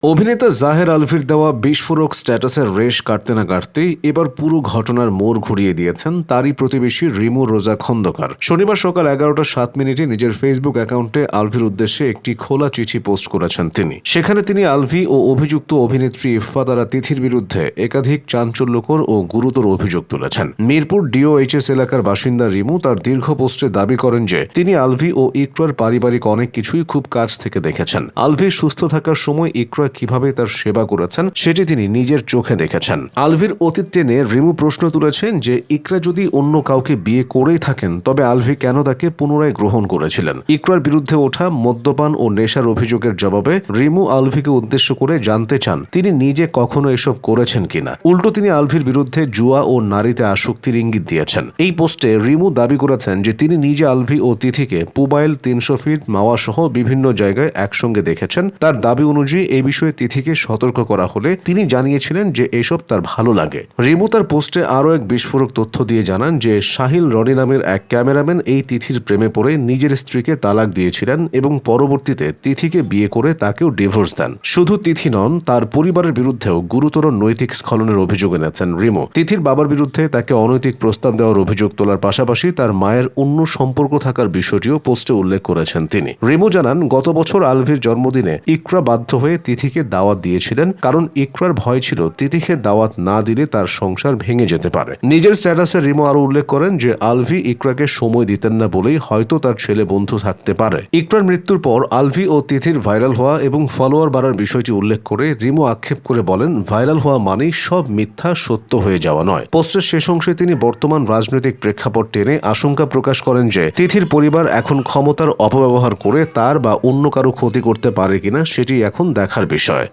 অভিনেতা জাহের আলভির দেওয়া বিস্ফোরক স্ট্যাটাসের রেশ কাটতে না কাটতেই এবার পুরো ঘটনার মোড় ঘুরিয়ে দিয়েছেন তারই প্রতিবেশী রিমু রোজা খন্দকার। শনিবার সকাল 11:07 নিজের ফেসবুক অ্যাকাউন্টে আলভির উদ্দেশ্যে একটি খোলা চিঠি পোস্ট করেছেন তিনি। সেখানে তিনি আলভি ও অভিযুক্ত অভিনেত্রী ইফফাতারা তিথির বিরুদ্ধে একাধিক চাঞ্চল্যকর ও গুরুতর অভিযোগ তুলেছেন। মিরপুর ডিওএইচএস এলাকার বাসিন্দা রিমু তার দীর্ঘ পোস্টে দাবি করেন যে তিনি আলভি ও ইকরার পারিবারিক অনেক কিছুই খুব কাছ থেকে দেখেছেন। আলভির সুস্থ থাকার সময় ইকরা কিভাবে তার সেবা করেছেন সেটি তিনি নিজের চোখে দেখেছেন। আলভির অতীত টেনে রিমু প্রশ্ন তুলেছেন যে ইকরা যদি অন্য কাউকে বিয়ে করেই থাকেন তবে আলভি কেন তাকে পুনরায় গ্রহণ করেছিলেন। ইকরার বিরুদ্ধে ওঠা মদ্যপান ও নেশার অভিযোগের জবাবে রিমু আলভিকে উদ্দেশ্য করে জানতে চান তিনি নিজে কখনো এসব করেছেন কিনা। উল্টো তিনি আলভির বিরুদ্ধে জুয়া ও নারীতে আসক্তির ইঙ্গিত দিয়েছেন। এই পোস্টে রিমু দাবি করেছেন যে তিনি নিজে আলভি ও তিথিকে পুবাইল, 300 ফিট, মাওয়া সহ বিভিন্ন জায়গায় একসঙ্গে দেখেছেন। তার দাবি অনুযায়ী এই বিষয়ে তিথিকে সতর্ক করা হলে তিনি জানিয়েছিলেন যে এসব তার ভালো লাগে। রিমু তার পোস্টে আরও এক বিস্ফোরক তথ্য দিয়ে জানান যে সাহিল রনি নামের এক ক্যামেরাম্যান এই তিথির প্রেমে পড়ে নিজের স্ত্রীকে তালাক দিয়েছিলেন এবং পরবর্তীতে তিথিকে বিয়ে করে তাকেও ডিভোর্স দেন। শুধু তিথি নন, তার পরিবারের বিরুদ্ধেও গুরুতর নৈতিক স্খলনের অভিযোগ এনেছেন রিমু। তিথির বাবার বিরুদ্ধে তাকে অনৈতিক প্রস্তাব দেওয়ার অভিযোগ তোলার পাশাপাশি তার মায়ের অন্য সম্পর্ক থাকার বিষয়টিও পোস্টে উল্লেখ করেছেন তিনি। রিমু জানান গত বছর আলভির জন্মদিনে ইকরা বাধ্য হয়ে তিথিকে দাওয়াত দিয়েছিলেন, কারণ ইকরার ভয় ছিল তিথিকে দাওয়াত না দিলে তার সংসার ভেঙে যেতে পারে। নিজের স্ট্যাটাসে রিমু আরো উল্লেখ করেন যে আলভি ইকরাকে সময় দিতেন না বলেই হয়তো তার ছেলে বন্ধু থাকতে পারে। ইকরার মৃত্যুর পর আলভি ও তিথির ভাইরাল হওয়া এবং ফলোয়ার বাড়ার বিষয়টি উল্লেখ করে রিমু আক্ষেপ করে বলেন ভাইরাল হওয়া মানেই সব মিথ্যা সত্য হয়ে যাওয়া নয়। পোস্টের শেষ অংশে তিনি বর্তমান রাজনৈতিক প্রেক্ষাপট টেনে আশঙ্কা প্রকাশ করেন যে তিথির পরিবার এখন ক্ষমতার অপব্যবহার করে তার বা অন্য কারো ক্ষতি করতে পারে কিনা সেটি এখন দেখার বিষয়।